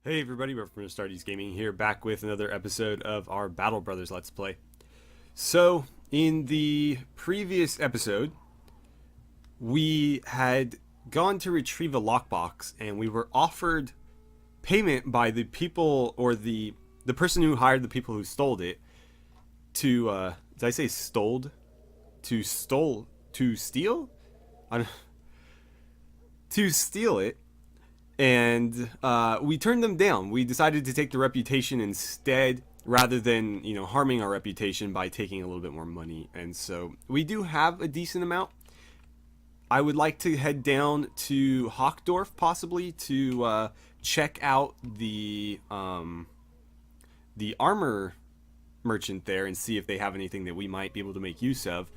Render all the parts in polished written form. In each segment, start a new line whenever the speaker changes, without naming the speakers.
Hey everybody, we're from AstartesGaming here, back with another episode of our Battle Brothers Let's Play. So, in the previous episode, we had gone to retrieve a lockbox, and we were offered payment by the people, or the person who hired the people who stole it, to, did I say stoled? To steal? I don't- To steal it. And we turned them down. We decided to take the reputation instead, rather than harming our reputation by taking a little bit more money. And so we do have a decent amount. I would like to head down to Dorf possibly to check out the armor merchant there and see if they have anything that we might be able to make use of.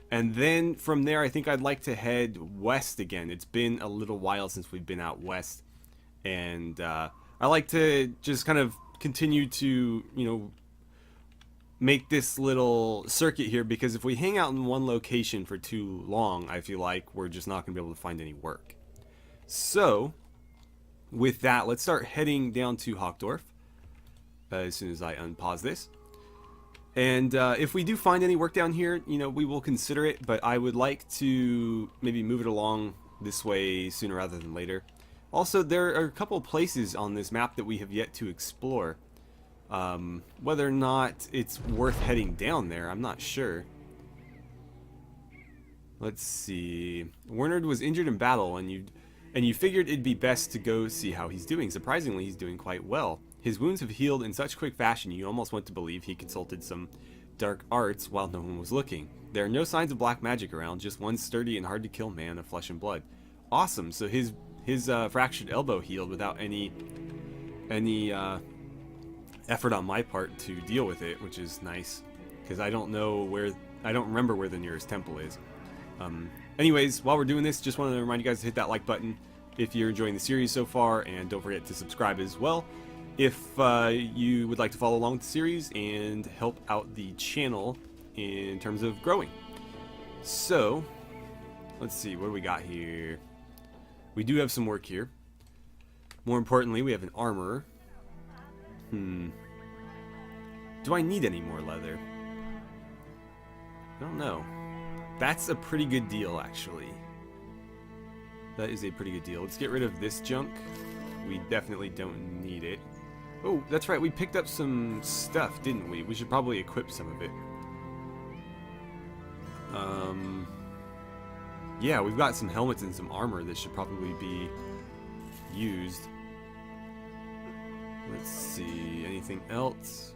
And then from there, I think I'd like to head west again. It's been a little while since we've been out west. And I like to just kind of continue to, make this little circuit here, because if we hang out in one location for too long, I feel like we're just not going to be able to find any work. So, with that, let's start heading down to Hockdorf as soon as I unpause this. And if we do find any work down here, we will consider it, but I would like to maybe move it along this way sooner rather than later. Also, there are a couple of places on this map that we have yet to explore. Whether or not it's worth heading down there, I'm not sure. Let's see. Wernerd was injured in battle, and you figured it'd be best to go see how he's doing. Surprisingly, he's doing quite well. His wounds have healed in such quick fashion, you almost want to believe he consulted some dark arts while no one was looking. There are no signs of black magic around, just one sturdy and hard-to-kill man of flesh and blood. Awesome. So his fractured elbow healed without any effort on my part to deal with it, which is nice, because I don't remember where the nearest temple is. Anyways, while we're doing this, just wanted to remind you guys to hit that like button if you're enjoying the series so far, and don't forget to subscribe as well if you would like to follow along with the series and help out the channel in terms of growing. So, let's see, what do we got here? We do have some work here. More importantly, we have an armorer. Do I need any more leather? I don't know. That's a pretty good deal, actually. That is a pretty good deal. Let's get rid of this junk. We definitely don't need it. Oh, that's right. We picked up some stuff, didn't we? We should probably equip some of it. Yeah, we've got some helmets and some armor that should probably be used. Let's see, anything else?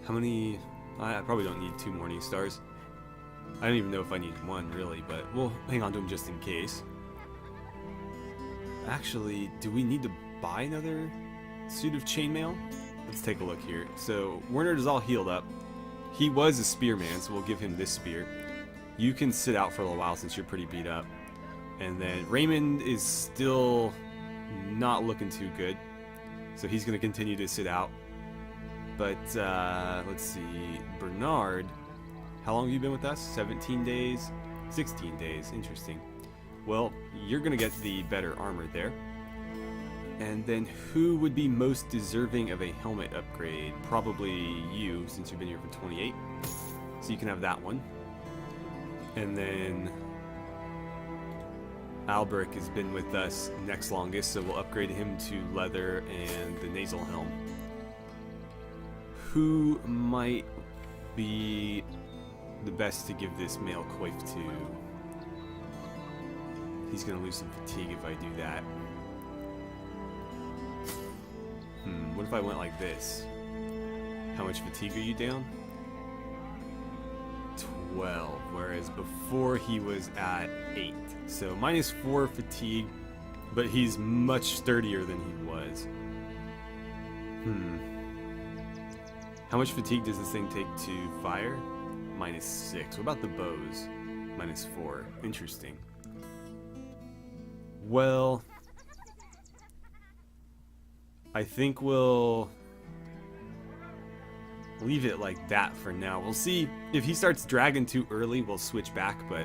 How many? I probably don't need 2 morning stars. I don't even know if I need 1 really, but we'll hang on to them just in case. Actually, do we need to buy another suit of chainmail? Let's take a look here. So, Wernerd is all healed up. He was a spearman, so we'll give him this spear. You can sit out for a little while since you're pretty beat up. And then Raymond is still not looking too good, so he's going to continue to sit out. But let's see, Bernard, how long have you been with us? 17 days? 16 days, interesting. Well, you're going to get the better armor there. And then who would be most deserving of a helmet upgrade? Probably you, since you've been here for 28. So you can have that one. And then Alberic has been with us next longest, so we'll upgrade him to leather and the nasal helm. Who might be the best to give this male coif to? He's going to lose some fatigue if I do that. What if I went like this? How much fatigue are you down? 12, whereas before he was at 8. So -4 fatigue, but he's much sturdier than he was. How much fatigue does this thing take to fire? -6. What about the bows? -4. Interesting. Well, I think we'll leave it like that for now. We'll see if he starts dragging too early, we'll switch back, but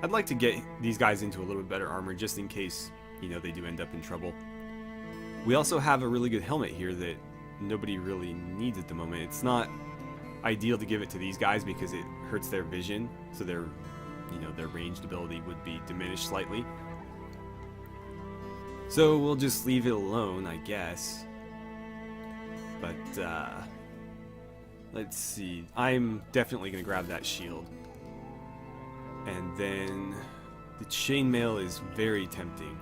I'd like to get these guys into a little bit better armor just in case you know, they do end up in trouble. We also have a really good helmet here that nobody really needs at the moment. It's not ideal to give it to these guys because it hurts their vision, so their, you know, their ranged ability would be diminished slightly. So we'll just leave it alone, I guess. But let's see. I'm definitely going to grab that shield. And then the chainmail is very tempting.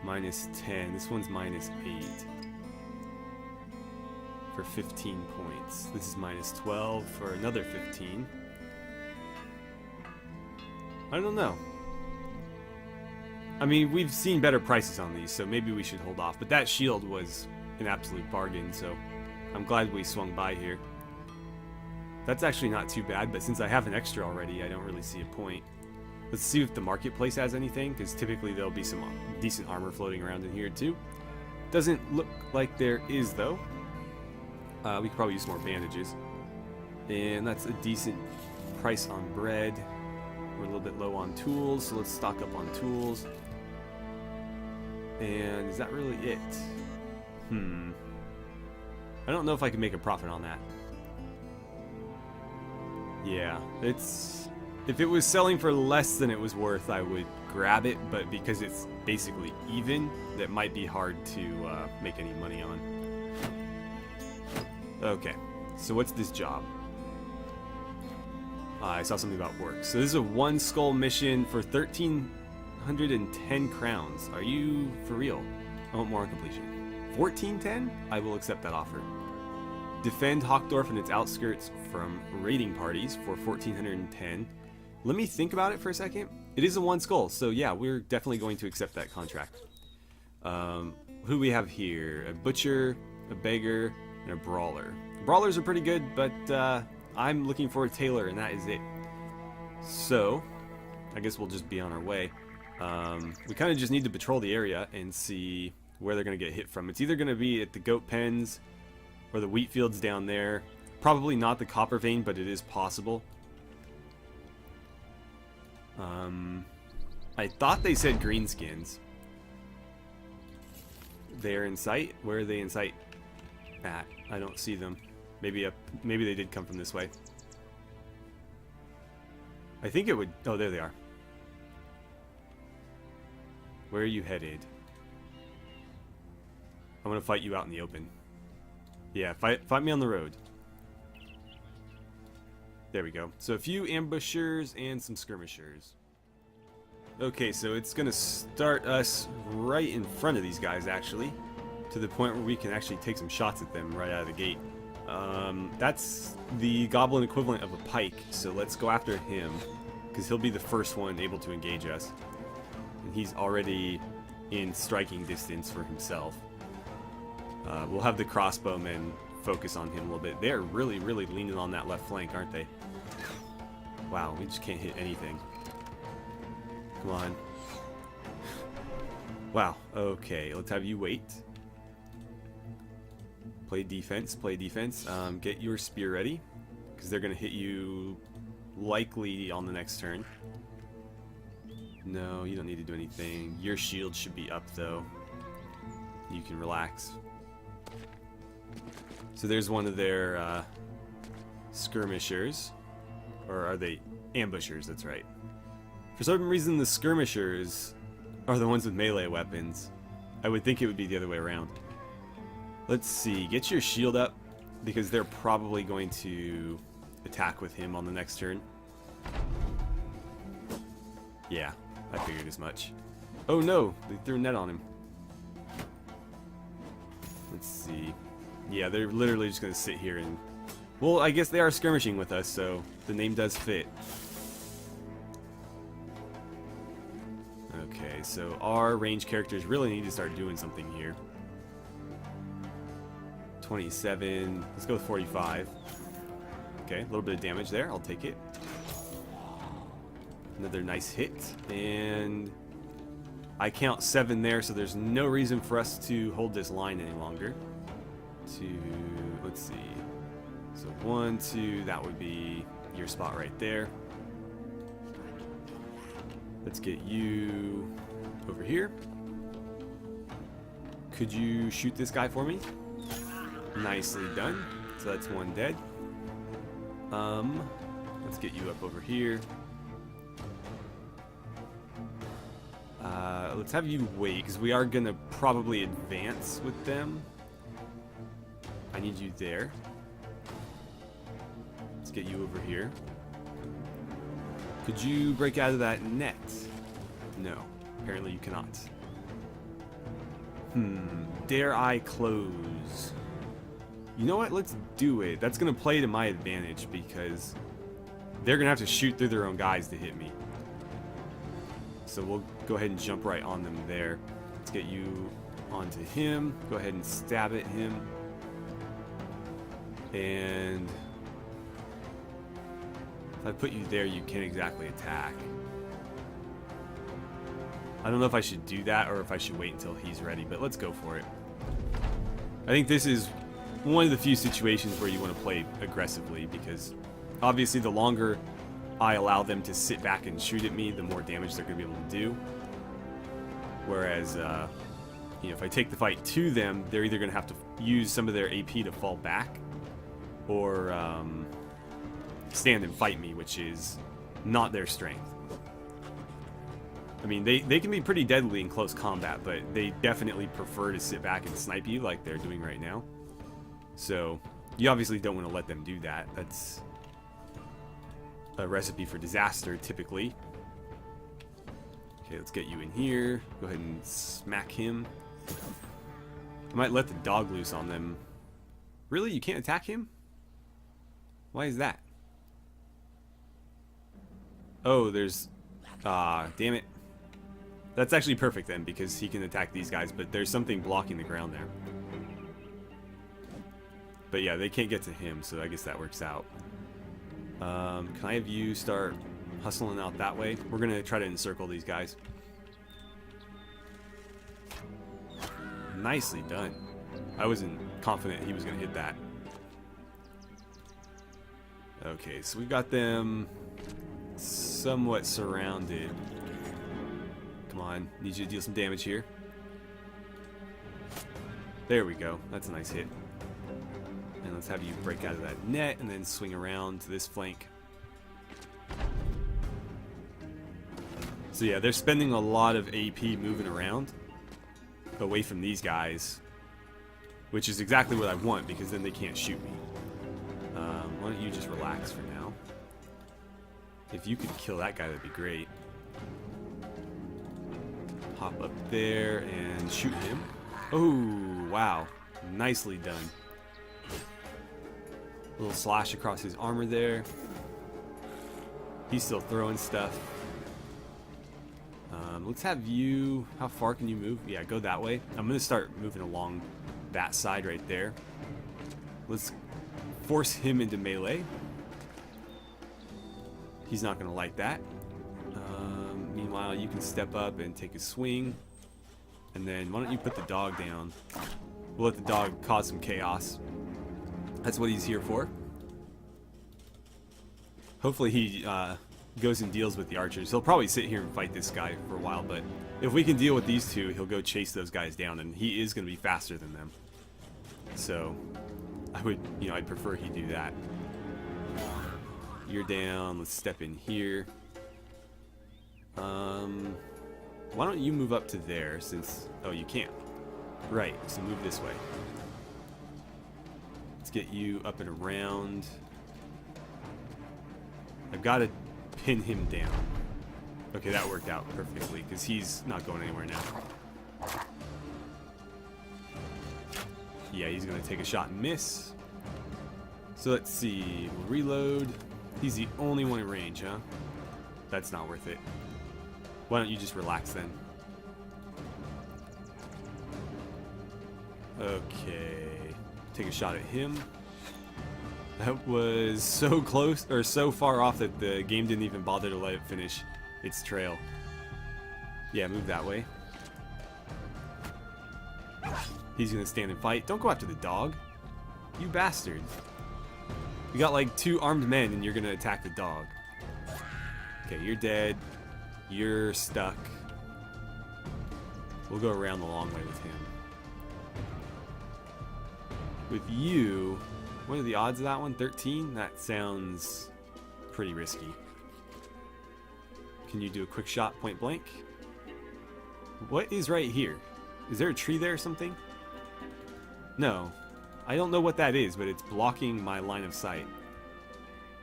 Minus 10. This one's minus 8. For 15 points. This is minus 12 for another 15. I don't know. I mean, we've seen better prices on these, so maybe we should hold off. But that shield was an absolute bargain, so I'm glad we swung by here. That's actually not too bad, but since I have an extra already, I don't really see a point. Let's see if the marketplace has anything, because typically there'll be some decent armor floating around in here too. Doesn't look like there is, though. We could probably use more bandages. And that's a decent price on bread. We're a little bit low on tools, so let's stock up on tools. And is that really it? I don't know if I can make a profit on that. Yeah, it's... If it was selling for less than it was worth, I would grab it, but because it's basically even, that might be hard to make any money on. Okay, so what's this job? I saw something about work. So this is a 1 skull mission for 1,310 crowns. Are you for real? I want more on completion. 1410? I will accept that offer. Defend Hochdorf and its outskirts from raiding parties for 1,410. Let me think about it for a second. It is a 1 skull, so yeah, we're definitely going to accept that contract. Who do we have here? A butcher, a beggar, and a brawler. Brawlers are pretty good, but I'm looking for a tailor, and that is it. So, I guess we'll just be on our way. We kind of just need to patrol the area and see where they're going to get hit from. It's either going to be at the goat pens or the wheat fields down there. Probably not the copper vein, but it is possible. I thought they said greenskins. They're in sight? Where are they in sight at? I don't see them. Maybe they did come from this way. I think it would... Oh, there they are. Where are you headed? I want to fight you out in the open. Yeah, fight me on the road. There we go. So a few ambushers and some skirmishers. Okay, so it's going to start us right in front of these guys, actually. To the point where we can actually take some shots at them right out of the gate. That's the goblin equivalent of a pike, so let's go after him. Because he'll be the first one able to engage us. And he's already in striking distance for himself. We'll have the crossbowmen focus on him a little bit. They're really, really leaning on that left flank, aren't they? Wow, we just can't hit anything. Come on. Wow, okay, let's have you wait. Play defense, play defense. Get your spear ready, because they're going to hit you likely on the next turn. No, you don't need to do anything. Your shield should be up, though. You can relax. So there's one of their skirmishers. Or are they ambushers? That's right. For some reason, the skirmishers are the ones with melee weapons. I would think it would be the other way around. Let's see. Get your shield up, because they're probably going to attack with him on the next turn. Yeah, I figured as much. Oh no, they threw a net on him. Let's see. Yeah, they're literally just going to sit here and... Well, I guess they are skirmishing with us, so the name does fit. Okay, so our range characters really need to start doing something here. 27. Let's go with 45. Okay, a little bit of damage there. I'll take it. Another nice hit. And I count 7 there, so there's no reason for us to hold this line any longer. Let's see. So 1, 2, that would be your spot right there. Let's get you over here. Could you shoot this guy for me? Nicely done. So that's one dead. Let's get you up over here. Let's have you wait, because we are going to probably advance with them. I need you there. Let's get you over here. Could you break out of that net? No. Apparently you cannot. Dare I close? You know what? Let's do it. That's going to play to my advantage, because they're going to have to shoot through their own guys to hit me. So we'll go ahead and jump right on them there. Let's get you onto him. Go ahead and stab at him. And if I put you there, you can't exactly attack. I don't know if I should do that or if I should wait until he's ready, but let's go for it. I think this is one of the few situations where you want to play aggressively, because obviously the longer I allow them to sit back and shoot at me, the more damage they're going to be able to do. Whereas, you know, if I take the fight to them, they're either going to have to use some of their AP to fall back, or stand and fight me, which is not their strength. I mean, they can be pretty deadly in close combat, but they definitely prefer to sit back and snipe you like they're doing right now. So, you obviously don't want to let them do that. That's a recipe for disaster, typically. Okay, let's get you in here. Go ahead and smack him. I might let the dog loose on them. Really? You can't attack him? Why is that? Oh, there's... damn it. That's actually perfect then, because he can attack these guys, but there's something blocking the ground there. But yeah, they can't get to him, so I guess that works out. Can I have you start hustling out that way? We're going to try to encircle these guys. Nicely done. I wasn't confident he was going to hit that. Okay, so we've got them somewhat surrounded. Come on, need you to deal some damage here. There we go. That's a nice hit. And let's have you break out of that net and then swing around to this flank. So yeah, they're spending a lot of AP moving around away from these guys, which is exactly what I want, because then they can't shoot me. Why don't you just relax for now? If you could kill that guy, that'd be great. Hop up there and shoot him. Oh, wow. Nicely done. A little slash across his armor there. He's still throwing stuff. Let's have you... How far can you move? Yeah, go that way. I'm going to start moving along that side right there. Let's force him into melee. He's not going to like that. Meanwhile, you can step up and take a swing. And then why don't you put the dog down? We'll let the dog cause some chaos. That's what he's here for. Hopefully he goes and deals with the archers. He'll probably sit here and fight this guy for a while, but if we can deal with these two, he'll go chase those guys down, and he is going to be faster than them. So I would, you know, I'd prefer he do that. You're down. Let's step in here. Why don't you move up to there, since... Oh, you can't. Right, so move this way. Let's get you up and around. I've got to pin him down. Okay, that worked out perfectly, because he's not going anywhere now. Yeah, he's going to take a shot and miss. So let's see. We'll reload. He's the only one in range, huh? That's not worth it. Why don't you just relax then? Okay. Take a shot at him. That was so close, or so far off, that the game didn't even bother to let it finish its trail. Yeah, move that way. He's gonna stand and fight. Don't go after the dog. You bastard. You got like 2 armed men and you're gonna attack the dog. Okay, you're dead. You're stuck. We'll go around the long way with him. With you, what are the odds of that one? 13? That sounds pretty risky. Can you do a quick shot point blank? What is right here? Is there a tree there or something? No. I don't know what that is, but it's blocking my line of sight.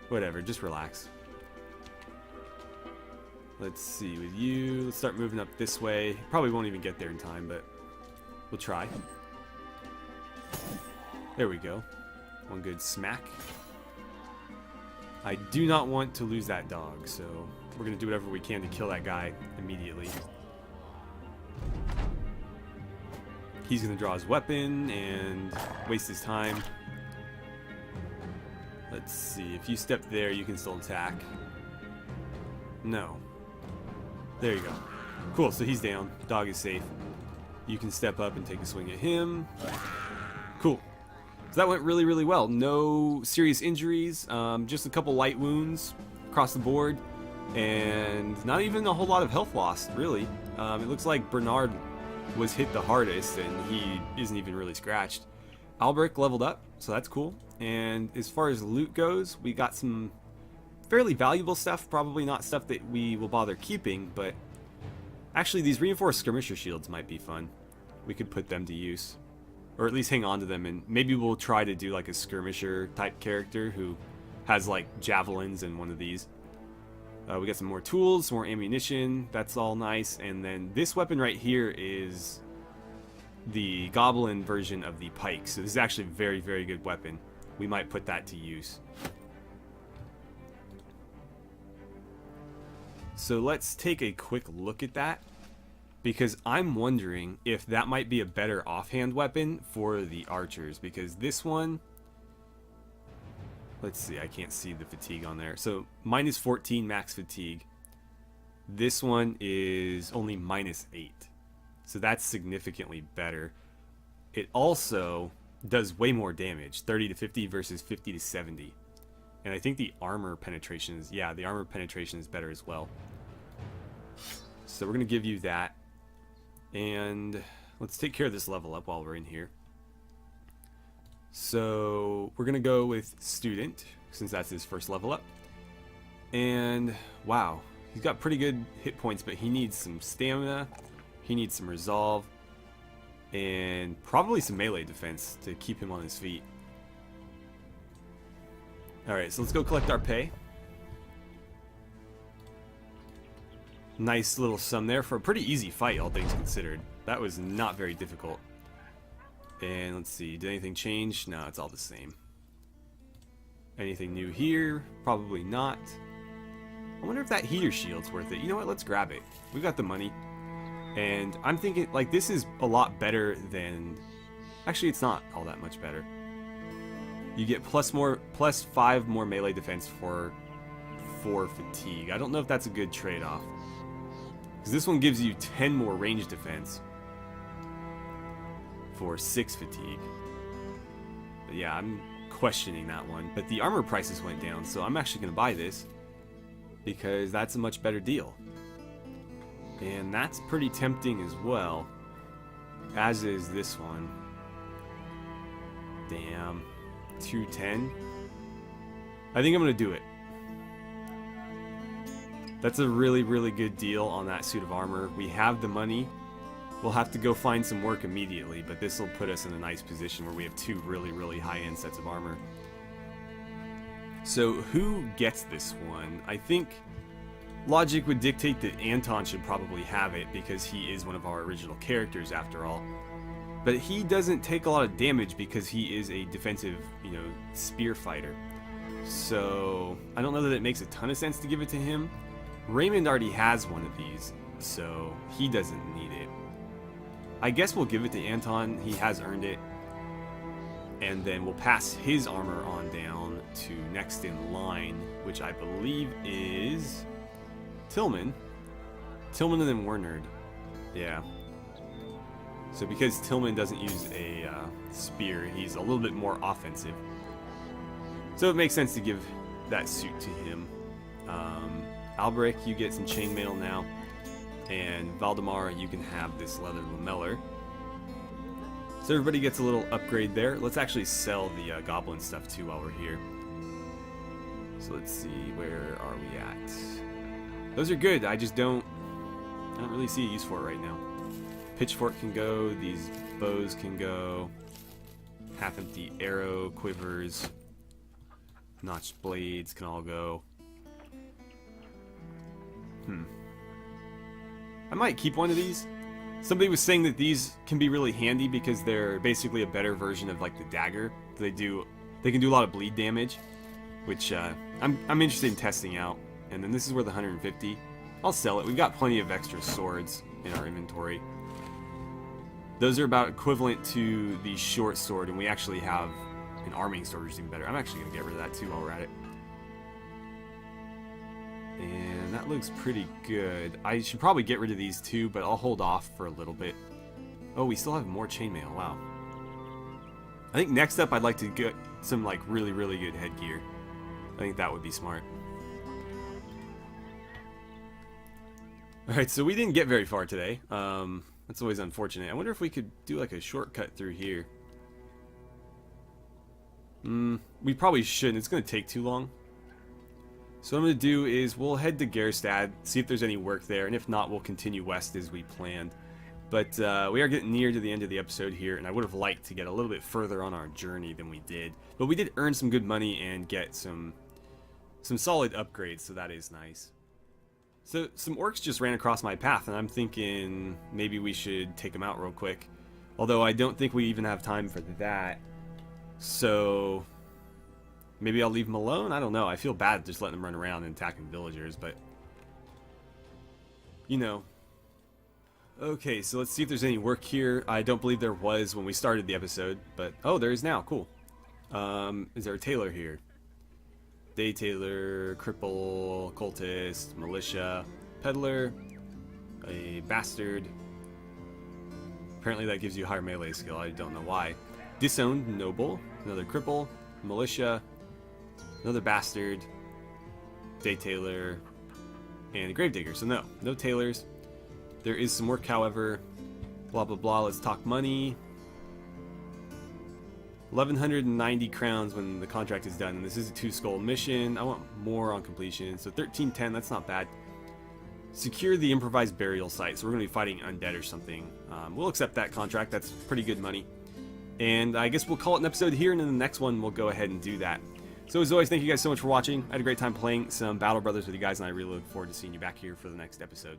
Whatever, just relax. Let's see, with you, let's start moving up this way. Probably won't even get there in time, but we'll try. There we go. One good smack. I do not want to lose that dog, so we're going to do whatever we can to kill that guy immediately. He's going to draw his weapon and waste his time. Let's see, if you step there, you can still attack. No. There you go. Cool, so he's down. Dog is safe. You can step up and take a swing at him. Cool. So that went really, really well. No serious injuries, just a couple light wounds across the board, and not even a whole lot of health lost, really. It looks like Bernard was hit the hardest, and he isn't even really scratched. Albrecht leveled up, so that's cool. And as far as loot goes, we got some fairly valuable stuff, probably not stuff that we will bother keeping, but actually these reinforced skirmisher shields might be fun. We could put them to use. Or at least hang on to them, and maybe we'll try to do like a skirmisher type character who has like javelins and one of these. We got some more tools, some more ammunition, that's all nice, and then this weapon right here is the Goblin version of the pike, so this is actually a very, very good weapon. We might put that to use. So let's take a quick look at that, because I'm wondering if that might be a better offhand weapon for the archers, because this one, let's see, I can't see the fatigue on there. So minus 14 max fatigue. This one is only minus 8. So that's significantly better. It also does way more damage, 30 to 50 versus 50 to 70. And I think the armor penetration is, yeah, the armor penetration is better as well. So we're going to give you that. And let's take care of this level up while we're in here. So we're going to go with student, since that's his first level up. And wow, he's got pretty good hit points, but he needs some stamina. He needs some resolve. And probably some melee defense to keep him on his feet. Alright, so let's go collect our pay. Nice little sum there for a pretty easy fight, all things considered. That was not very difficult. And let's see, did anything change? No, it's all the same. Anything new here? Probably not. I wonder if that heater shield's worth it. You know what, let's grab it. We've got the money. And I'm thinking, like, this is a lot better than... Actually, it's not all that much better. You get plus 5 more melee defense for 4 fatigue. I don't know if that's a good trade-off. Because this one gives you 10 more range defense for 6 fatigue. But yeah, I'm questioning that one. But the armor prices went down, so I'm actually going to buy this. Because that's a much better deal. And that's pretty tempting as well. As is this one. Damn. 210. I think I'm going to do it. That's a really, really good deal on that suit of armor. We have the money. We'll have to go find some work immediately, but this will put us in a nice position where we have 2 really, really high-end sets of armor. So who gets this one? I think logic would dictate that Anton should probably have it because he is one of our original characters after all. But he doesn't take a lot of damage because he is a defensive, spear fighter. So I don't know that it makes a ton of sense to give it to him. Raymond already has one of these, so he doesn't need it. I guess we'll give it to Anton. He has earned it. And then we'll pass his armor on down to next in line, which I believe is Tillman. Tillman and then Wernerd. Yeah. So because Tillman doesn't use a spear, he's a little bit more offensive. So it makes sense to give that suit to him. Albrecht, you get some chainmail now. And Valdemar, you can have this leather lameller. So everybody gets a little upgrade there. Let's actually sell the Goblin stuff too while we're here. So let's see, where are we at? Those are good, I don't really see a use for it right now. Pitchfork can go, these bows can go. Half-empty arrow, quivers, notched blades can all go. I might keep one of these. Somebody was saying that these can be really handy because they're basically a better version of like the dagger. They can do a lot of bleed damage, which I'm interested in testing out. And then this is worth 150. I'll sell it. We've got plenty of extra swords in our inventory. Those are about equivalent to the short sword, and we actually have an arming sword, which is even better. I'm actually going to get rid of that too while we're at it. And that looks pretty good. I should probably get rid of these too, but I'll hold off for a little bit. Oh, we still have more chainmail. Wow. I think next up I'd like to get some like really good headgear. I think that would be smart. Alright, so we didn't get very far today. That's always unfortunate. I wonder if we could do like a shortcut through here. We probably shouldn't. It's going to take too long. So what I'm going to do is we'll head to Gerstad, see if there's any work there, and if not, we'll continue west as we planned. But we are getting near to the end of the episode here, and I would have liked to get a little bit further on our journey than we did. But we did earn some good money and get some solid upgrades, so that is nice. So some orcs just ran across my path, and I'm thinking maybe we should take them out real quick. Although I don't think we even have time for that. So maybe I'll leave them alone? I don't know. I feel bad just letting them run around and attacking villagers, but you know. Okay, so let's see if there's any work here. I don't believe there was when we started the episode, but oh, there is now. Cool. Is there a tailor here? Day tailor, cripple, cultist, militia, peddler, a bastard. Apparently that gives you higher melee skill. I don't know why. Disowned noble, another cripple, militia, another bastard, day tailor, and a gravedigger. So no tailors. There is some work, however. Blah blah blah. Let's talk money. 1,190 crowns when the contract is done, and this is a 2-skull mission. I want more on completion, so 1310. That's not bad. Secure the improvised burial site. So we're going to be fighting undead or something. We'll accept that contract. That's pretty good money. And I guess we'll call it an episode here, and in the next one we'll go ahead and do that. So as always, thank you guys so much for watching. I had a great time playing some Battle Brothers with you guys, and I really look forward to seeing you back here for the next episode.